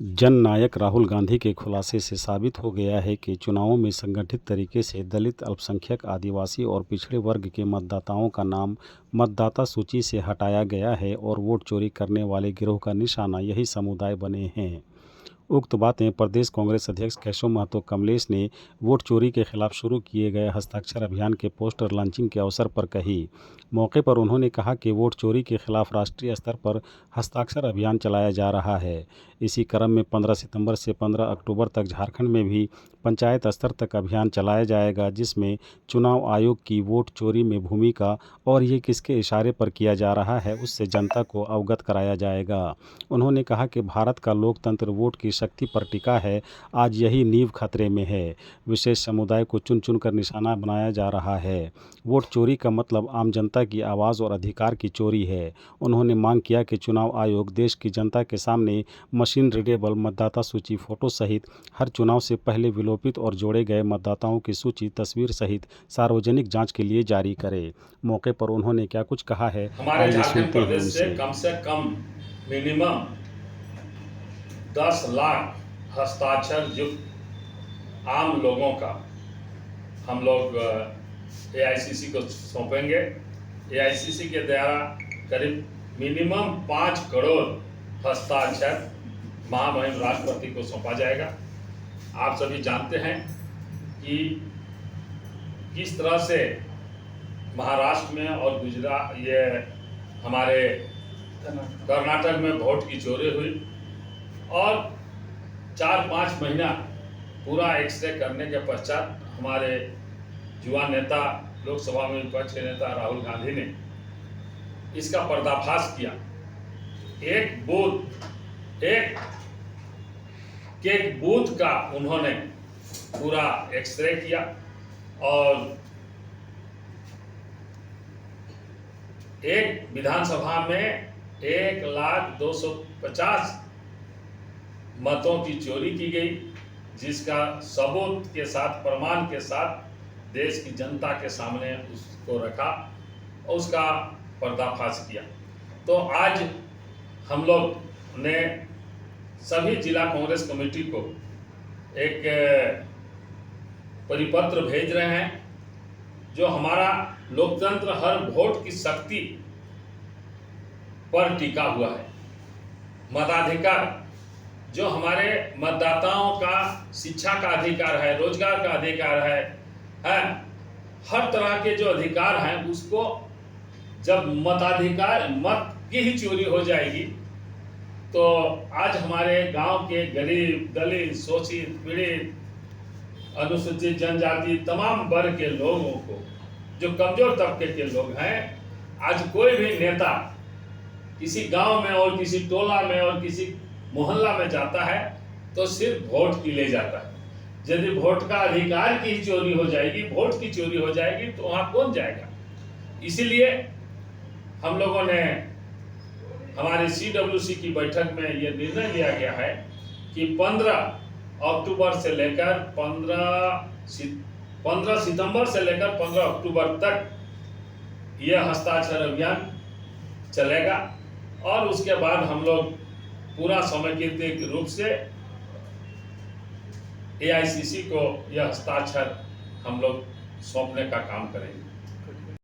जननायक राहुल गांधी के खुलासे से साबित हो गया है कि चुनावों में संगठित तरीके से दलित, अल्पसंख्यक, आदिवासी और पिछड़े वर्ग के मतदाताओं का नाम मतदाता सूची से हटाया गया है और वोट चोरी करने वाले गिरोह का निशाना यही समुदाय बने हैं। उक्त बातें प्रदेश कांग्रेस अध्यक्ष केशव महतो कमलेश ने वोट चोरी के खिलाफ शुरू किए गए हस्ताक्षर अभियान के पोस्टर लॉन्चिंग के अवसर पर कही। मौके पर उन्होंने कहा कि वोट चोरी के खिलाफ राष्ट्रीय स्तर पर हस्ताक्षर अभियान चलाया जा रहा है। इसी क्रम में 15 सितंबर से 15 अक्टूबर तक झारखंड में भी पंचायत स्तर तक अभियान चलाया जाएगा, जिसमें चुनाव आयोग की वोट चोरी में भूमिका और ये किसके इशारे पर किया जा रहा है उससे जनता को अवगत कराया जाएगा। उन्होंने कहा कि भारत का लोकतंत्र वोट की शक्ति पर टिका है। आज यही नींव खतरे में है। विशेष समुदाय को चुन चुन कर निशाना बनाया जा रहा है। वोट चोरी का मतलब आम जनता की आवाज़ और अधिकार की चोरी है। उन्होंने मांग किया कि चुनाव आयोग देश की जनता के सामने मशीन रीडेबल मतदाता सूची फोटो सहित हर चुनाव से पहले विलोपित और जोड़े गए मतदाताओं की सूची तस्वीर सहित सार्वजनिक जांच के लिए जारी करे। मौके पर उन्होंने क्या कुछ कहा है, हमारे झारखंड प्रदेश से कम मिनिमम 10 लाख हस्ताक्षर युक्त आम लोगों का हम लोग एआईसीसी को सौंपेंगे। एआईसीसी के द्वारा करीब मिनिमम 5 करोड़ हस्ताक्षर महामहिम राष्ट्रपति को सौंपा जाएगा। आप सभी जानते हैं कि किस तरह से महाराष्ट्र में और गुजरात, ये हमारे कर्नाटक में वोट की चोरी हुई और 4-5 महीना पूरा एक्सरे करने के पश्चात हमारे युवा नेता, लोकसभा में विपक्ष के नेता राहुल गांधी ने इसका पर्दाफाश किया। एक बूथ का उन्होंने पूरा एक्सरे किया और एक विधानसभा में 1,250,000 मतों की चोरी की गई, जिसका सबूत के साथ, प्रमाण के साथ देश की जनता के सामने उसको रखा और उसका पर्दाफाश किया। तो आज हम लोग ने सभी जिला कांग्रेस कमेटी को एक परिपत्र भेज रहे हैं, जो हमारा लोकतंत्र हर वोट की शक्ति पर टिका हुआ है। मताधिकार जो हमारे मतदाताओं का शिक्षा का अधिकार है, रोजगार का अधिकार है, हर तरह के जो अधिकार हैं, उसको जब मत की ही चोरी हो जाएगी तो आज हमारे गांव के गरीब, दलित, शोषित, पीड़ित, अनुसूचित जनजाति, तमाम वर्ग के लोगों को, जो कमजोर तबके के लोग हैं, आज कोई भी नेता किसी गांव में और किसी टोला में और किसी मोहल्ला में जाता है तो सिर्फ वोट के लिए जाता है। यदि वोट का अधिकार की चोरी हो जाएगी, वोट की चोरी हो जाएगी, तो वहां कौन जाएगा। इसीलिए हम लोगों ने हमारी CWC की बैठक में यह निर्णय लिया गया है कि 15 अक्टूबर से लेकर 15 सितंबर से लेकर 15 अक्टूबर तक यह हस्ताक्षर अभियान चलेगा और उसके बाद हम लोग पूरा समेकित रूप से एआईसीसी को यह हस्ताक्षर हम लोग सौंपने का काम करेंगे।